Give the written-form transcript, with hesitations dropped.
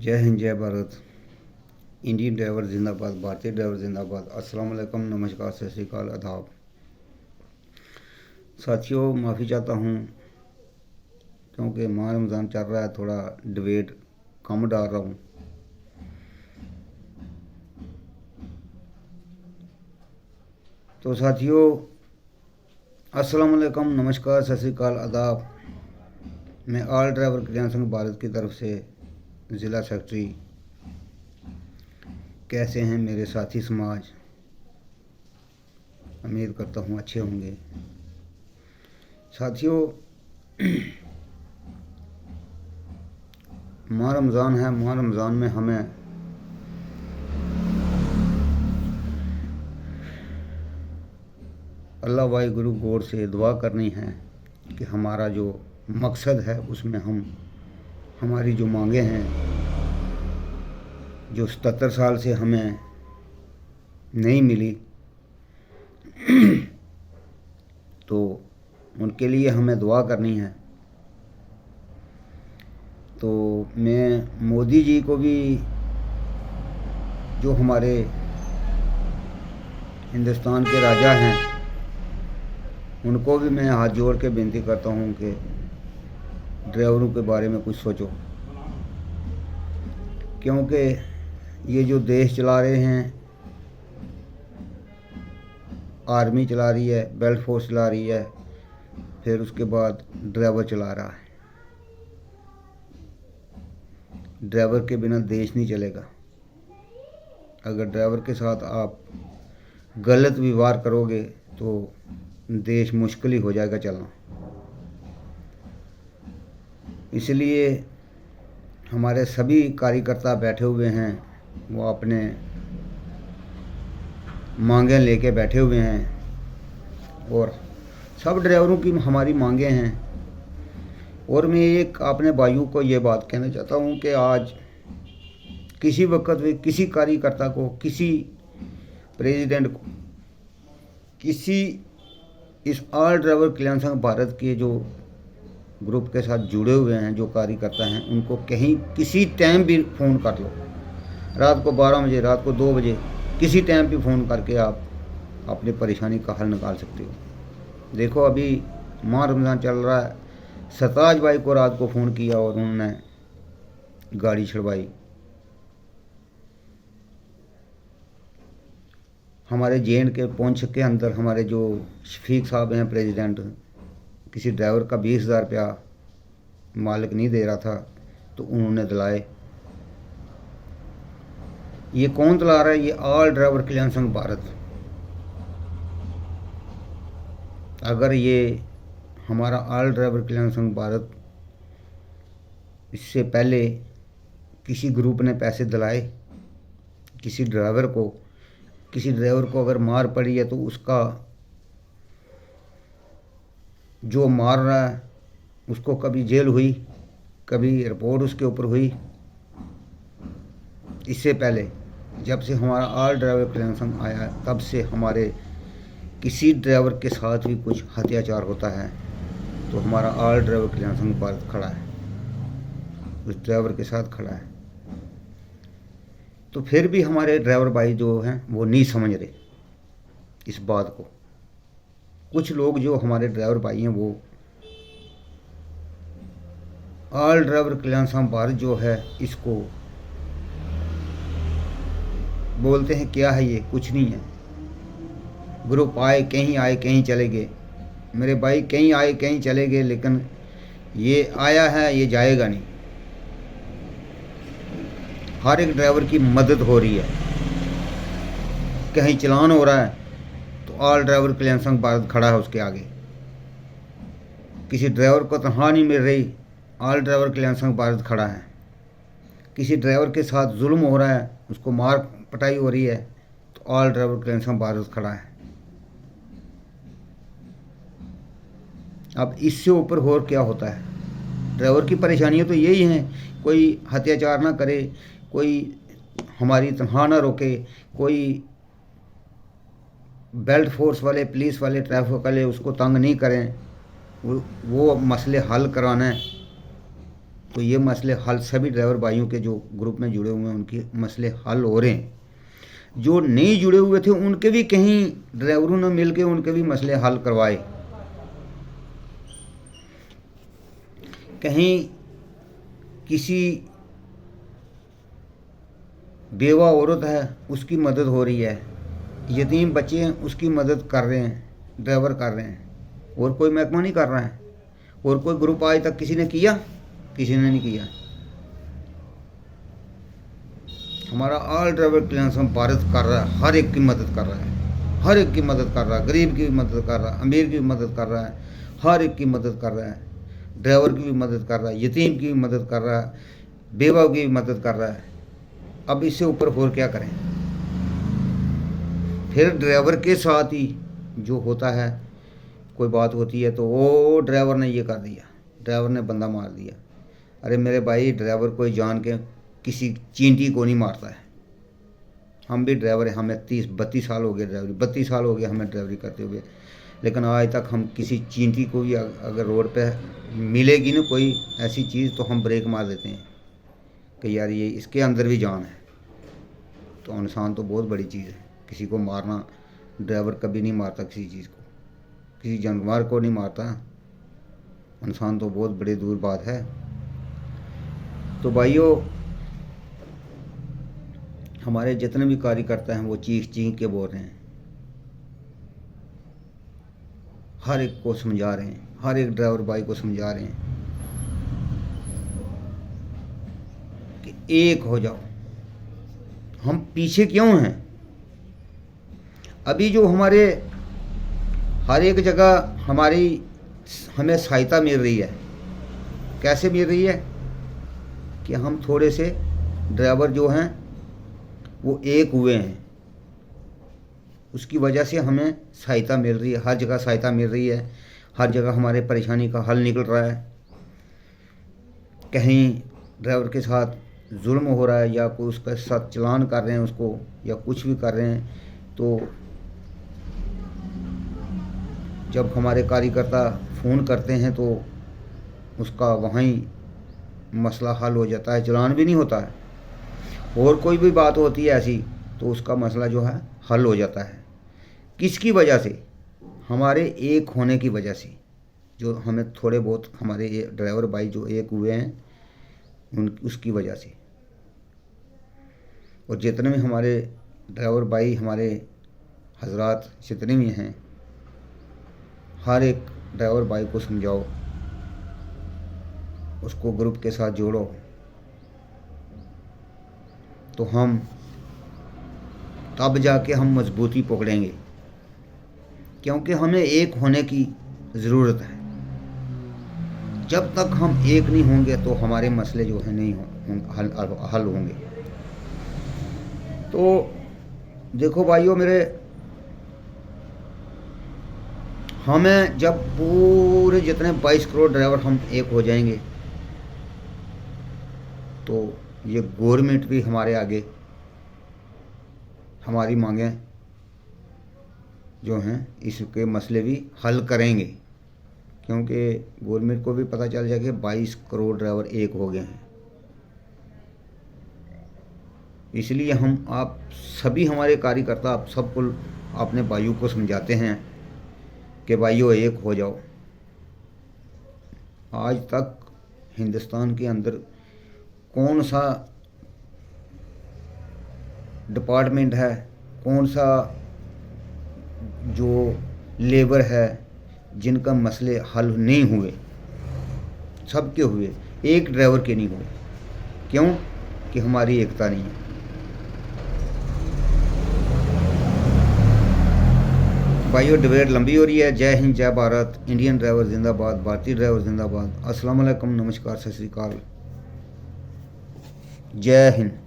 जय हिंद जय Bharat. Indian driver जिंदाबाद, भारतीय ड्राइवर जिंदाबाद। अस्सलाम वालेकुम, नमस्कार, सत श्री अकाल, आदाब। साथियों, माफ़ी चाहता हूँ क्योंकि माह रमज़ान चल रहा है, थोड़ा डिबेट कम डाल रहा हूँ। तो साथियों, अस्सलाम वालेकुम, नमस्कार, सत श्री अकाल, आदाब। मैं ऑल ड्राइवर कल्याण संघ भारत की तरफ से ज़िला सेक्रेटरी। कैसे हैं मेरे साथी समाज? उम्मीद करता हूँ अच्छे होंगे। साथियों, माह रमज़ान है। माह रमज़ान में हमें अल्लाह वाहिगुरु गौर से दुआ करनी है कि हमारा जो मकसद है उसमें हम हमारी जो मांगे हैं, जो 77 साल से हमें नहीं मिली, तो उनके लिए हमें दुआ करनी है। तो मैं मोदी जी को भी, जो हमारे हिंदुस्तान के राजा हैं, उनको भी मैं हाथ जोड़ के विनती करता हूँ कि ड्राइवरों के बारे में कुछ सोचो, क्योंकि ये जो देश चला रहे हैं, आर्मी चला रही है, बेल्ट फोर्स चला रही है, फिर उसके बाद ड्राइवर चला रहा है। ड्राइवर के बिना देश नहीं चलेगा। अगर ड्राइवर के साथ आप गलत व्यवहार करोगे तो देश मुश्किल ही हो जाएगा चलना। इसलिए हमारे सभी कार्यकर्ता बैठे हुए हैं, वो अपने मांगें लेके बैठे हुए हैं और सब ड्राइवरों की हमारी मांगें हैं। और मैं एक अपने भाइयों को ये बात कहना चाहता हूँ कि आज किसी वक्त भी किसी कार्यकर्ता को, किसी प्रेसिडेंट को, किसी इस ऑल ड्राइवर कल्याण संघ भारत के जो ग्रुप के साथ जुड़े हुए हैं, जो कार्यकर्ता हैं, उनको कहीं किसी टाइम भी फ़ोन कर लो। रात को 12 बजे, रात को 2 बजे, किसी टाइम भी फ़ोन करके आप अपनी परेशानी का हल निकाल सकते हो। देखो, अभी माह रमज़ान चल रहा है। सरताज भाई को रात को फ़ोन किया और उन्होंने गाड़ी छुड़वाई। हमारे जेएंड के पुंछ के अंदर हमारे जो शफीक साहब हैं प्रेसिडेंट, किसी ड्राइवर का 20,000 रुपया मालिक नहीं दे रहा था तो उन्होंने दिलाए। ये कौन दिला रहा है? ये ऑल ड्राइवर कल्याण संघ भारत। अगर ये हमारा ऑल ड्राइवर कल्याण संघ भारत इससे पहले किसी ग्रुप ने पैसे दिलाए किसी ड्राइवर को अगर मार पड़ी है तो उसका जो मार रहा है उसको कभी जेल हुई, कभी रिपोर्ट उसके ऊपर हुई। इससे पहले जब से हमारा ऑल ड्राइवर कल्याण संघ आया है, तब से हमारे किसी ड्राइवर के साथ भी कुछ अत्याचार होता है तो हमारा ऑल ड्राइवर कल्याण संघ भारत खड़ा है, उस ड्राइवर के साथ खड़ा है। तो फिर भी हमारे ड्राइवर भाई जो हैं वो नहीं समझ रहे इस बात को। कुछ लोग जो हमारे ड्राइवर भाई हैं वो ऑल ड्राइवर कल्याण संघ भारत जो है इसको बोलते हैं क्या है ये, कुछ नहीं है। ग्रुप आए कहीं चले गए। मेरे भाई कहीं आए कहीं चले गए, लेकिन ये आया है, ये जाएगा नहीं। हर एक ड्राइवर की मदद हो रही है। कहीं चलान हो रहा है तो ऑल ड्राइवर कल्याण संघ भारत खड़ा है उसके आगे। किसी ड्राइवर को तनख्वाह नहीं मिल रही, ऑल ड्राइवर कल्याण संघ भारत खड़ा है। किसी ड्राइवर के साथ जुल्म हो रहा है, उसको मार पटाई हो रही है, तो ऑल ड्राइवर कल्याण संघ भारत खड़ा है। अब इससे ऊपर और क्या होता है? ड्राइवर की परेशानियां तो यही हैं, कोई अत्याचार ना करे, कोई हमारी तनख्वाह ना रोके, कोई बेल्ट फोर्स वाले, पुलिस वाले, ट्रैफिक वाले उसको तंग नहीं करें, वो मसले हल कराना है। तो ये मसले हल, सभी ड्राइवर भाइयों के जो ग्रुप में जुड़े हुए हैं उनके मसले हल हो रहे हैं। जो नहीं जुड़े हुए थे उनके भी कहीं ड्राइवरों ने मिल के उनके भी मसले हल करवाए। कहीं किसी बेवा औरत है उसकी मदद हो रही है, यतीम बच्चे हैं उसकी मदद कर रहे हैं, ड्राइवर कर रहे हैं, और कोई महकमा नहीं कर रहा है। और कोई ग्रुप आज तक किसी ने किया? किसी ने नहीं किया। हमारा ऑल ड्राइवर क्लियरेंस भारत कर रहा है, हर एक की मदद कर रहा है, हर एक की मदद कर रहा है, गरीब की भी मदद कर रहा है, अमीर की भी मदद कर रहा है, हर एक की मदद कर रहा है, ड्राइवर की भी मदद कर रहा है, यतीम की भी मदद कर रहा है, बेवा की भी मदद कर रहा है। अब इससे ऊपर और क्या करें? फिर ड्राइवर के साथ ही जो होता है, कोई बात होती है तो वो ड्राइवर ने ये कर दिया, ड्राइवर ने बंदा मार दिया। अरे मेरे भाई, ड्राइवर कोई जान के किसी चींटी को नहीं मारता है। हम भी ड्राइवर हैं, हमें 30-32 साल हो गए ड्राइवरी, 32 साल हो गए हमें ड्राइवरी करते हुए, लेकिन आज तक हम किसी चींटी को भी अगर रोड पे मिलेगी ना कोई ऐसी चीज़ तो हम ब्रेक मार देते हैं कि यार ये इसके अंदर भी जान है। तो इंसान तो बहुत बड़ी चीज़ है, किसी को मारना, ड्राइवर कभी नहीं मारता किसी चीज़ को, किसी जानवर को नहीं मारता। इंसान तो बहुत बड़ी दूर बात है। तो भाइयों, हमारे जितने भी कार्यकर्ता हैं वो चीख चीख के बोल रहे हैं, हर एक को समझा रहे हैं, हर एक ड्राइवर भाई को समझा रहे हैं कि एक हो जाओ। हम पीछे क्यों हैं? अभी जो हमारे हर एक जगह हमें सहायता मिल रही है, कैसे मिल रही है कि हम थोड़े से ड्राइवर जो हैं वो एक हुए हैं, उसकी वजह से हमें सहायता मिल रही है, हर जगह सहायता मिल रही है, हर जगह हमारे परेशानी का हल निकल रहा है। कहीं ड्राइवर के साथ जुल्म हो रहा है या कोई उसके साथ चलान कर रहे हैं उसको या कुछ भी कर रहे हैं, तो जब हमारे कार्यकर्ता फ़ोन करते हैं तो उसका वहीं मसला हल हो जाता है, चलान भी नहीं होता है। और कोई भी बात होती है ऐसी तो उसका मसला जो है हल हो जाता है। किसकी वजह से? हमारे एक होने की वजह से, जो हमें थोड़े बहुत हमारे ड्राइवर भाई जो एक हुए हैं उसकी वजह से। और जितने भी हमारे ड्राइवर भाई, हमारे हजरात जितने भी हैं, हर एक ड्राइवर भाई को समझाओ, उसको ग्रुप के साथ जोड़ो, तो हम तब जाके हम मजबूती पकड़ेंगे, क्योंकि हमें एक होने की ज़रूरत है। जब तक हम एक नहीं होंगे तो हमारे मसले जो है नहीं हल होंगे। तो देखो भाइयों मेरे, हमें जब पूरे जितने 22 करोड़ ड्राइवर हम एक हो जाएंगे तो ये गवर्नमेंट भी हमारे आगे हमारी मांगें जो हैं इसके मसले भी हल करेंगे, क्योंकि गवर्नमेंट को भी पता चल जाएगा कि 22 करोड़ ड्राइवर एक हो गए हैं। इसलिए हम आप सभी हमारे कार्यकर्ता आप सबको अपने भाइयों को समझाते हैं कि भाइयों एक हो जाओ। आज तक हिंदुस्तान के अंदर कौन सा डिपार्टमेंट है, कौन सा जो लेबर है जिनका मसले हल नहीं हुए? सबके हुए, एक ड्राइवर के नहीं हुए। क्यों? कि हमारी एकता नहीं है। भाइयों डिबेट लंबी हो रही है। जय हिंद, जय भारत, इंडियन ड्राइवर जिंदाबाद, भारतीय ड्राइवर जिंदाबाद। अस्सलाम वालेकुम, नमस्कार, सत श्री अकाल, जय हिंद।